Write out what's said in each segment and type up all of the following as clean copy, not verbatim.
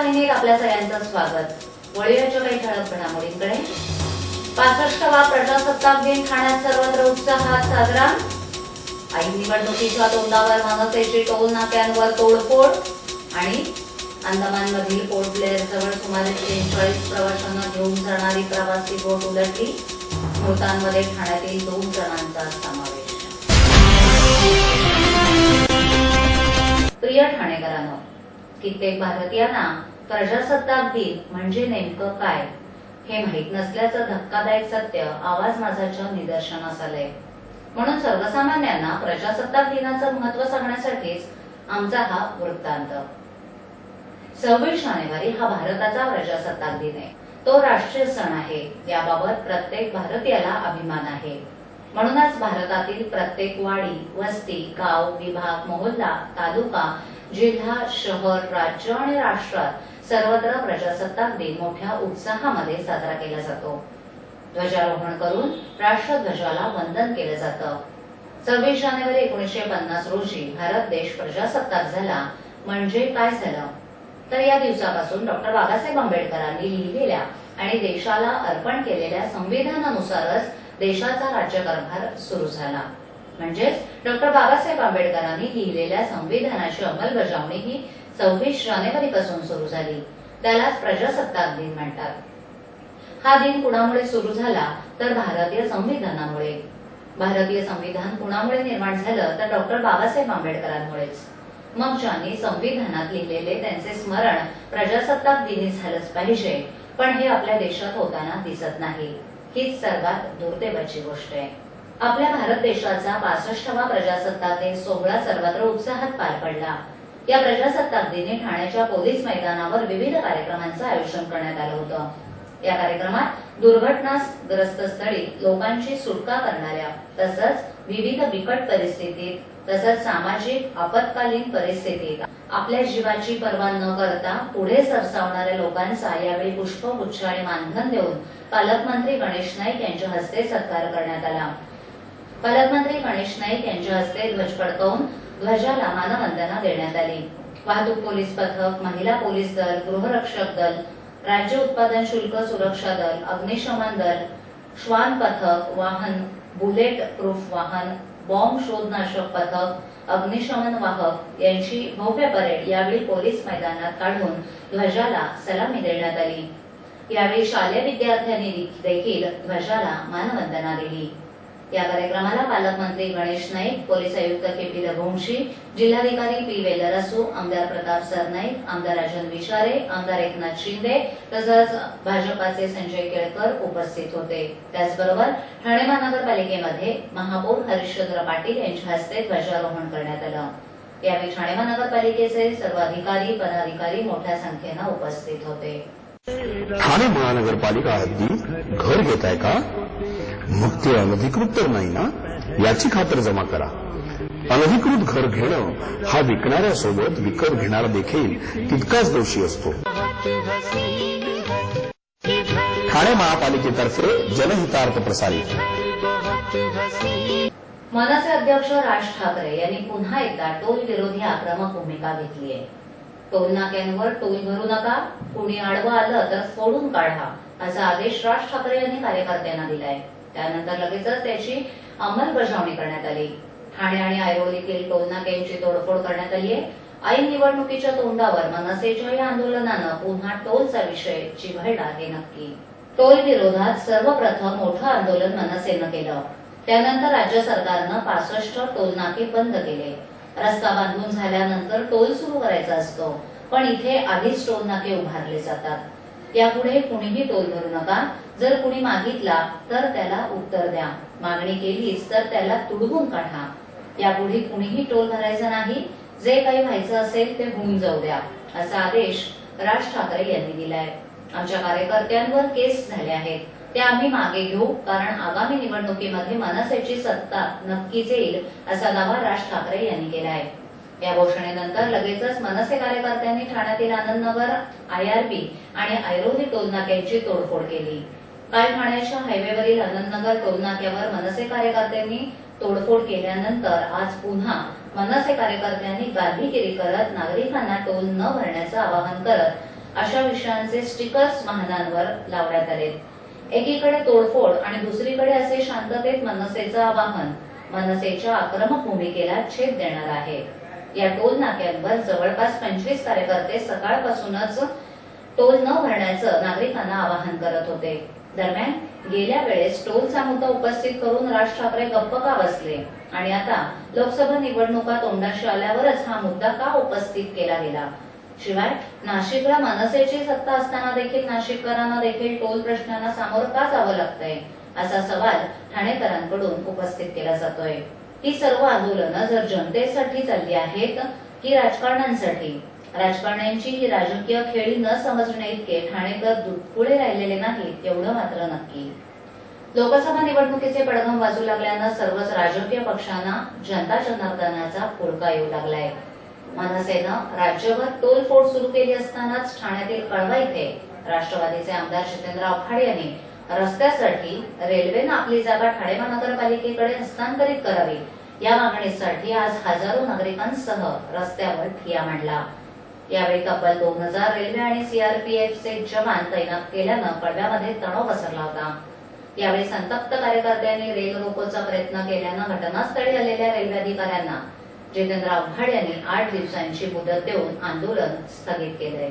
वाहिनीत आपल्या सगळ्यांचं स्वागत। वळीयाच्या काही ठळक घडामोडींकडे। 65वा प्रजासत्ताक दिन ठाण्यात सर्वत्र उत्साहात साजरा। ऐन निवडणुकीच्या तोंडावर मनसेची टोल नाक्यांवर तोडफोड आणि अंदमानमधील पोर्ट ब्लेअर जवळ सुमारे 43 प्रवाशांना घेऊन जाणारी प्रवासी बोट उलटली। मृतांमध्ये ठाण्यातील 2 जणांचा समावेश। प्रिय ठाणेकरांनो, कित्येक भारतीयांना प्रजासत्ताक दिन म्हणजे नेमकं काय हे माहित नसल्याचं धक्कादायक सत्य आवाज माझाच्या निदर्शनास आलंय। म्हणून सर्वसामान्यांना प्रजासत्ताक दिनाचं महत्त्व सांगण्यासाठीच आमचा हा वृत्तांत। 26 जानेवारी हा भारताचा प्रजासत्ताक दिन आहे। तो राष्ट्रीय सण आहे। याबाबत प्रत्येक भारतीयाला अभिमान आहे। म्हणूनच भारतातील प्रत्येक वाडी, वस्ती, गाव, विभाग, मोहल्ला, तालुका, जिल्हा, शहर, राज्य आणि राष्ट्रात सर्वत्र प्रजासत्ताक दिन मोठ्या उत्साहामध्ये साजरा केला जातो। ध्वजारोहण करून राष्ट्रध्वजाला वंदन केलं जातं। 26 जानेवारी 1950 रोजी भारत देश प्रजासत्ताक झाला म्हणजे काय झालं तर या दिवसापासून डॉक्टर बाबासाहेब आंबेडकरांनी लिहिलेल्या आणि देशाला अर्पण केलेल्या संविधानानुसारच देशाचा राज्यकारभार सुरू झाला। म्हणजेच डॉक्टर बाबासाहेब आंबेडकरांनी लिहिलेल्या संविधानाची अंमलबजावणी ही 26 जानेवारी पासून सुरू झाली। त्यालाच प्रजासत्ताक दिन म्हणतात। हा दिन कुणामुळे सुरू झाला तर भारतीय संविधानामुळे। भारतीय संविधान कुणामुळे निर्माण झालं तर डॉक्टर बाबासाहेब आंबेडकरांमुळेच। मग ज्यांनी संविधानात लिहिलेले त्यांचे स्मरण प्रजासत्ताक दिनी झालंच पाहिजे, पण हे आपल्या देशात होताना दिसत नाही। हीच सर्वात दुर्दैवाची गोष्ट आहे। आपल्या भारत देशाचा 65वा प्रजासत्ताक दिन सोहळा सर्वत्र उत्साहात पार पडला। या प्रजासत्ताक दिनी ठाण्याच्या पोलीस मैदानावर विविध कार्यक्रमांचं आयोजन करण्यात आलं होतं। या कार्यक्रमात दुर्घटनाग्रस्त स्थळी लोकांची सुटका करणाऱ्या तसंच विविध बिकट परिस्थितीत तसंच सामाजिक आपत्कालीन परिस्थितीत आपल्या जीवाची पर्वा न करता पुढे सरसावणाऱ्या लोकांचा यावेळी पुष्पगुच्छ आणि मानधन देऊन पालकमंत्री गणेश नाईक यांच्या हस्ते सत्कार करण्यात आला। पालकमंत्री गणेश नाईक यांच्या हस्ते ध्वज फडकवून ध्वजाला मानवंदना देण्यात आली। वाहतूक पोलीस पथक, महिला पोलीस दल, गृहरक्षक दल, राज्य उत्पादन शुल्क सुरक्षा दल, अग्निशमन दल, श्वान पथक वाहन, बुलेट प्रूफ वाहन, बॉम्ब शोधनाशक पथक, अग्निशमन वाहक यांची भव्य परेड यावेळी पोलीस मैदानात काढून ध्वजाला सलामी देण्यात आली। यावेळी शालेय विद्यार्थ्यांनी देखील ध्वजाला मानवंदना दिली। या कार्यक्रमाला पालकमंत्री गणेश नाईक, पोलीस आयुक्त के.पी. रघुवंशी, जिल्हाधिकारी पी. वेलरसू, आमदार प्रताप सरनाईक, आमदार राजन विचारे, आमदार एकनाथ शिंदे तसंच भाजपाचे संजय केळकर उपस्थित होते। त्याचबरोबर ठाणे महानगरपालिकेमध्ये महापौर हरिश्चंद्र पाटील यांच्या हस्ते ध्वजारोहण करण्यात आलं। यावेळी ठाणे महानगरपालिकेचे सर्व अधिकारी, पदाधिकारी मोठ्या संख्येनं उपस्थित होते। ठाणे महानगरपालिका हद्दीत घर घेताय का? मग ते अनधिकृत तर नाही ना, याची खातर जमा करा। अनधिकृत घर घेणं हा विकणाऱ्यासोबत विकत घेणारा देखील तितकाच दोषी असतो। ठाणे महापालिकेतर्फे जनहितार्थ प्रसारित। मनसे अध्यक्ष राज ठाकरे यांनी पुन्हा एकदा टोल विरोधी आक्रमक भूमिका घेतली आहे। टोल नाक्यांवर टोल भरू नका, कुणी आडवं आलं तर फोडून काढा असा आदेश राज ठाकरे यांनी कार्यकर्त्यांना दिलाय। त्यानंतर लगेचच त्याची अंमलबजावणी करण्यात आली। ठाणे आणि ऐरोलीतील टोल नाक्यांची तोडफोड करण्यात आली आहे। ऐन निवडणुकीच्या तोंडावर मनसेच्या या आंदोलनानं पुन्हा टोलचा विषय चिघळला हे नक्की। टोल विरोधात सर्वप्रथम मोठं आंदोलन मनसेनं केलं। त्यानंतर राज्य सरकारनं 65 टोल नाके बंद केले। रस्ता बांधून झाल्यानंतर टोल सुरू करायचा असतो, पण इथे आधीच टोल नाके उभारले जातात। यापुढे कुणीही टोल भरू नका। जर कुणी मागितला तर त्याला उत्तर द्या, मागणी केलीच तर त्याला तुडवून काढा। यापुढे कुणीही टोल भरायचा नाही। जे काही व्हायचं असेल ते होऊन जाऊ द्या असा आदेश राज ठाकरे यांनी दिलाय। आमच्या कार्यकर्त्यांवर केस झाले आहेत, ते आम्ही मागे घेऊ, कारण आगामी निवडणुकीमध्ये मनसेची सत्ता नक्कीच येईल असा दावा राज ठाकरे यांनी केलाय। या घोषणेनंतर लगेचच मनसे कार्यकर्त्यांनी ठाण्यातील आनंदनगर, आयआरबी आणि ऐरोली टोल नाक्यांची तोडफोड केली। काल ठाण्याच्या हायवेवरील आनंदनगर टोल नाक्यावर मनसे कार्यकर्त्यांनी तोडफोड केल्यानंतर आज पुन्हा मनसे कार्यकर्त्यांनी गांधीगिरी करत नागरिकांना टोल न भरण्याचं आवाहन करत अशा विषयांचे स्टिकर्स वाहनांवर लावण्यात आले. एकीकडे तोडफोड आणि दुसरीकडे असे शांततेत मनसेचं आवाहन मनसेच्या आक्रमक भूमिकेला छेद देणार आहे. या टोल नाक्यांवर जवळपास 25 कार्यकर्ते सकाळपासूनच टोल न भरण्याचं नागरिकांना आवाहन करत होते. दरम्यान गेल्या वेळेस टोलचा मुद्दा उपस्थित करून राज ठाकरे गप्प का बसले आणि आता लोकसभा निवडणुका तोंडाशी आल्यावरच हा मुद्दा का उपस्थित केला गेला? शिवाय नाशिकला मनसेची सत्ता असताना देखील नाशिककरांना देखील टोल प्रश्नांना सामोरं का जावं लागतंय असा सवाल ठाणेकरांकडून उपस्थित केला जातोय. ही सर्व आंदोलनं जर जनतेसाठी चालली आहेत की राजकारण्यांसाठी? राजकारण्यांची ही राजकीय खेळी न समजणे इतके ठाणेकर दुधपुळे राहिलेले नाहीत एवढं मात्र नक्की. लोकसभा निवडणुकीचे पडघम वाजू लागल्यानं सर्वच राजकीय पक्षांना जनता जनार्दनाचा पुळका येऊ लागलाय. मनसेनं राज्यभर टोलफोड सुरू केली असतानाच ठाण्यातील कळवा इथे राष्ट्रवादीचे आमदार जितेंद्र आव्हाड यांनी रस्त्यासाठी रेल्वेनं आपली जागा ठाणे महानगरपालिकेकडे हस्तांतरित करावी या मागणीसाठी आज हजारो नागरिकांसह रस्त्यावर ठिय्या मांडला. यावेळी तब्बल 2000 रेल्वे आणि सीआरपीएफचे जवान तैनात केल्यानं कळव्यामध्ये तणाव पसरला होता. यावेळी संतप्त कार्यकर्त्यांनी रेल रोकोचा प्रयत्न केल्यानं घटनास्थळी आलेल्या रेल्वे अधिकाऱ्यांना जितेंद्र आव्हाड यांनी 8 दिवसांची मुदत देऊन आंदोलन स्थगित केलंय.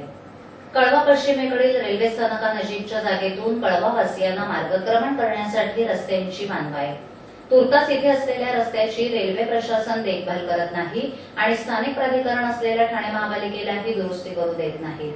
कळवा पश्चिमेकडील रेल्वे स्थानकानजीकच्या जागेतून कळवावासियांना मार्गक्रमण करण्यासाठी रस्त्यांची मानवाय. तुर्तास इथे असलेल्या रस्त्याची रेल्वे प्रशासन देखभाल करत नाही आणि स्थानिक प्राधिकरण असलेल्या ठाणे महापालिकेलाही दुरुस्ती करू देत नाही.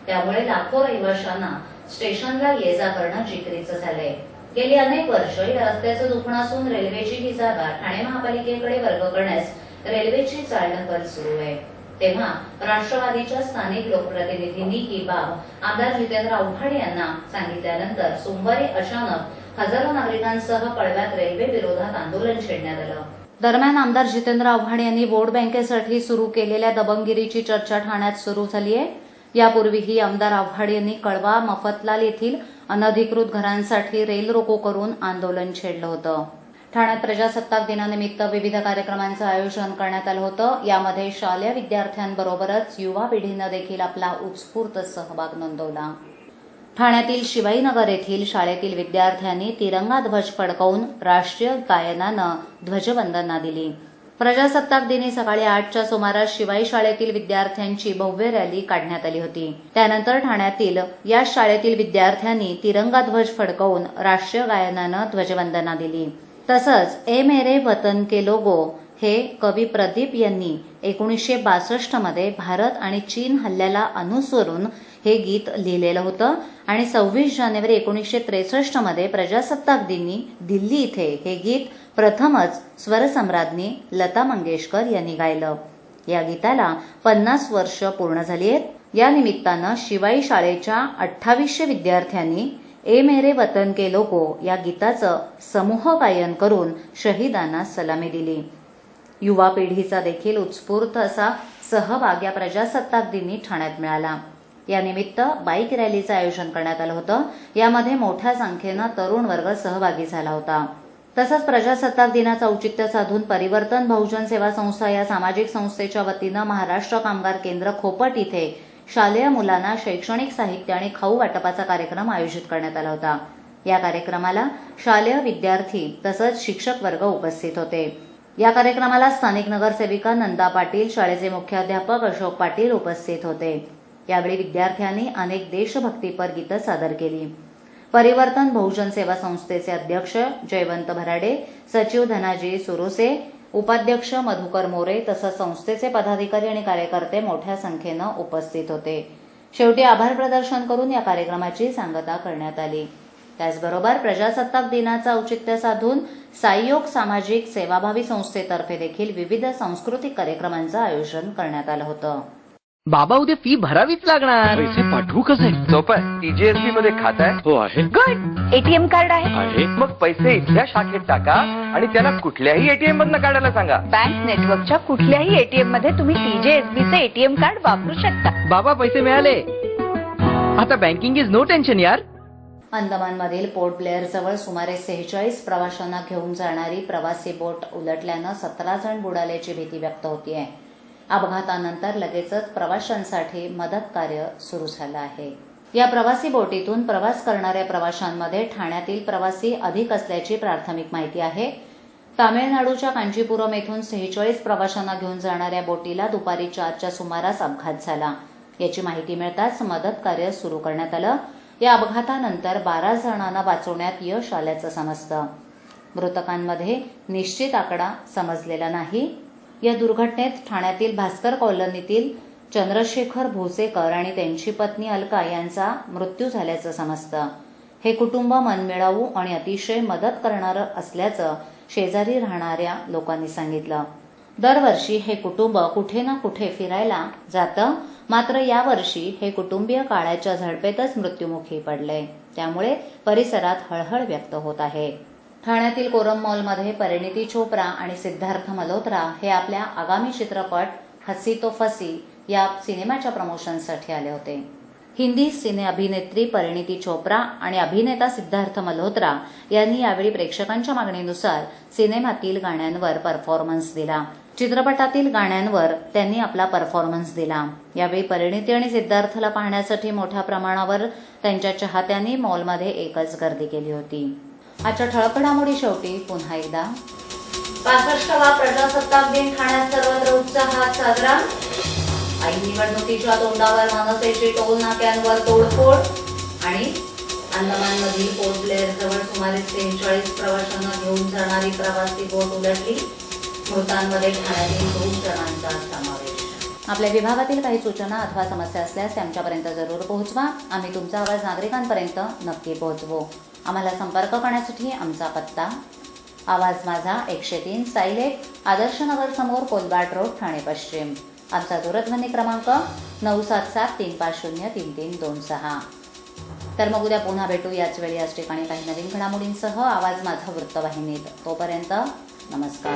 त्यामुळे लाखो रहिवाशांना स्टेशनला ये जा करणं जिकरीचं झालंय. गेली अनेक वर्ष या रस्त्याचं दुखणं असून रेल्वेची ही जागा ठाणे महापालिकेकडे वर्ग करण्यास रेल्वेची चालढकल सुरू आहे. तेव्हा राष्ट्रवादीच्या स्थानिक लोकप्रतिनिधींनी ही बाब आमदार जितेंद्र आव्हाड यांना सांगितल्यानंतर सोमवारी अचानक हजारो नागरिकांसह कळव्यात रेल्वे विरोधात आंदोलन छेडण्यात आलं. दरम्यान आमदार जितेंद्र आव्हाड यांनी वोट बँकेसाठी सुरू केलेल्या दबंगगिरीची चर्चा ठाण्यात सुरू झाली आहे. यापूर्वीही आमदार आव्हाड यांनी कळवा मफतलाल येथील अनधिकृत घरांसाठी रेल रोको करून आंदोलन छेडलं होतं. ठाण्यात प्रजासत्ताक दिनानिमित्त विविध कार्यक्रमांचं आयोजन करण्यात आलं होतं. यामध्ये शालेय विद्यार्थ्यांबरोबरच युवा पिढीनं देखील आपला उत्स्फूर्त सहभाग नोंदवला. ठाण्यातील शिवाईनगर येथील शाळेतील विद्यार्थ्यांनी तिरंगा ध्वज फडकवून राष्ट्रीय गायनानं ध्वजवंदना दिली. प्रजासत्ताक दिनी सकाळी 8च्या सुमारास शिवाई शाळेतील विद्यार्थ्यांची भव्य रॅली काढण्यात आली होती. त्यानंतर ठाण्यातील या शाळेतील विद्यार्थ्यांनी तिरंगा ध्वज फडकवून राष्ट्रीय गायनानं ध्वजवंदना दिली. तसंच ए मेरे वतन के लोगो हे कवी प्रदीप यांनी 1962 मध्ये भारत आणि चीन हल्ल्याला अनुसरून हे गीत लिहिलेलं होतं आणि 26 जानेवारी 1963 मध्ये प्रजासत्ताक दिनी दिल्ली इथे हे गीत प्रथमच स्वरसम्राज्ञी लता मंगेशकर यांनी गायलं. या गीताला 50 वर्ष पूर्ण झाली आहेत. या निमित्तानं शिवाई शाळेच्या 2800 विद्यार्थ्यांनी ए मेरे वतन के लोगो या गीताचं समूह गायन करून शहीदांना सलामी दिली. युवा पिढीचा देखील उत्स्फूर्त असा सहभाग या प्रजासत्ताक दिनी ठाण्यात मिळाला. यानिमित्त बाईक रॅलीचं आयोजन करण्यात आलं होतं. यामध्ये मोठ्या संख्येनं तरुण वर्ग सहभागी झाला होता. तसंच प्रजासत्ताक दिनाचं औचित्य साधून परिवर्तन बहुजन सेवा संस्था या सामाजिक संस्थेच्या वतीनं महाराष्ट्र कामगार केंद्र खोपट इथे शालेय मुलांना शैक्षणिक साहित्य आणि खाऊ वाटपाचा कार्यक्रम आयोजित करण्यात आला होता. या कार्यक्रमाला शालेय विद्यार्थी तसंच शिक्षक वर्ग उपस्थित होते. या कार्यक्रमाला स्थानिक नगरसेविका नंदा पाटील, शाळेचे मुख्याध्यापक अशोक पाटील उपस्थित होते. यावेळी विद्यार्थ्यांनी अनेक देशभक्तीपर गीतं सादर केली. परिवर्तन बहुजन सेवा संस्थेचे अध्यक्ष जयवंत भराडे, सचिव धनाजी सुरोसे, उपाध्यक्ष मधुकर मोरे तसंच संस्थेचे पदाधिकारी आणि कार्यकर्ते मोठ्या संख्येनं उपस्थित होते. शेवटी आभार प्रदर्शन करून या कार्यक्रमाची सांगता करण्यात आली. त्याचबरोबर प्रजासत्ताक दिनाचं औचित्य साधून साईयोग सामाजिक सेवाभावी संस्थेतर्फे देखील विविध सांस्कृतिक कार्यक्रमांचं आयोजन करण्यात आलं होतं. बाबा उद्या फी भरावीच लागणार. पैसे पाठवू कसे? सोपं आहे. टीजीएसबी मध्ये खातं आहे. हो आहे. गुड. एटीएम कार्ड आहे. मग पैसे इथल्या शाखेत टाका आणि त्याला कुठल्याही एटीएम मधनं काढायला सांगा. बँक नेटवर्कच्या कुठल्याही एटीएम मध्ये तुम्ही टीजेएसबीचे एटीएम कार्ड वापरू शकता. बाबा पैसे मिळाले. आता बँकिंग इज नो टेन्शन यार. अंदमानमधील पोर्ट ब्लेअर जवळ सुमारे 46 प्रवाशांना घेऊन जाणारी प्रवासी बोट उलटल्यानं 17 जण बुडाल्याची भीती व्यक्त होतीये. अपघातानंतर लगेचच प्रवाशांसाठी मदत कार्य सुरू झालं आहे. या प्रवासी बोटीतून प्रवास करणाऱ्या प्रवाशांमध्ये ठाण्यातील प्रवासी अधिक असल्याची प्राथमिक माहिती आहे. तामिळनाडूच्या कांचीपुरम येथून 46 प्रवाशांना घेऊन जाणाऱ्या बोटीला दुपारी 4च्या सुमारास अपघात झाला. याची माहिती मिळताच मदत कार्य सुरू करण्यात आलं. या अपघातानंतर 12 जणांना वाचवण्यात यश आल्याचं समजतं. मृतकांमध्ये निश्चित आकडा समजलेला नाही. या दुर्घटनेत ठाण्यातील भास्कर कॉलनीतील चंद्रशेखर भोसेकर आणि त्यांची पत्नी अलका यांचा मृत्यू झाल्याचं समजतं. हे कुटुंब मनमिळावू आणि अतिशय मदत करणारं असल्याचं शेजारी राहणाऱ्या लोकांनी सांगितलं. दरवर्षी हे कुटुंब कुठे ना कुठे फिरायला जातं, मात्र यावर्षी हे कुटुंबीय काळाच्या झडपेतच मृत्युमुखी पडले. त्यामुळे परिसरात हळहळ व्यक्त होत आहे. ठाण्यातील कोरम मॉलमध्ये परिणीती चोप्रा आणि सिद्धार्थ मल्होत्रा हे आपल्या आगामी चित्रपट हसी तो फसी या सिनेमाच्या प्रमोशनसाठी आले होते. हिंदी सिने अभिनेत्री परिणीती चोप्रा आणि अभिनेता सिद्धार्थ मल्होत्रा यांनी यावेळी प्रेक्षकांच्या मागणीनुसार सिनेमातील गाण्यांवर परफॉर्मन्स दिला. चित्रपटातील गाण्यांवर त्यांनी आपला परफॉर्मन्स दिला. यावेळी परिणीती आणि सिद्धार्थला पाहण्यासाठी मोठ्या प्रमाणावर त्यांच्या चाहत्यांनी मॉलमध्ये एकच गर्दी केली होती. आजच्या ठळक घडामोडी शेवटी पुन्हा एकदा 65वा प्रजासत्ताक दिन ठाण्यात सर्वत्र उत्साहात साजरा. ऐन निवडणुकीच्या तोंडावर मनसेची टोल नाक्यांवर तोडफोड आणि अंदमानमधील पोर्ट ब्लेअर जवळ सुमारे 43 प्रवाशांना घेऊन जाणारी प्रवासी बोट उलटली. मृतांमध्ये ठाण्यातील 2 जणांचा समावेश. आपल्या विभागातील काही सूचना अथवा समस्या असल्यास आमच्यापर्यंत जरूर पोहोचवा. आम्ही तुमचा आवाज नागरिकांपर्यंत नक्की पोहोचवू. आम्हाला संपर्क करण्यासाठी आमचा पत्ता आवाज माझा 103 सायलेट आदर्शनगर समोर कोलबाट रोड ठाणे पश्चिम. आमचा दूरध्वनी क्रमांक 9773503326. तर मग उद्या पुन्हा भेटू याच वेळी याच ठिकाणी काही नवीन घडामोडींसह आवाज माझा वृत्तवाहिनीत. तोपर्यंत नमस्कार.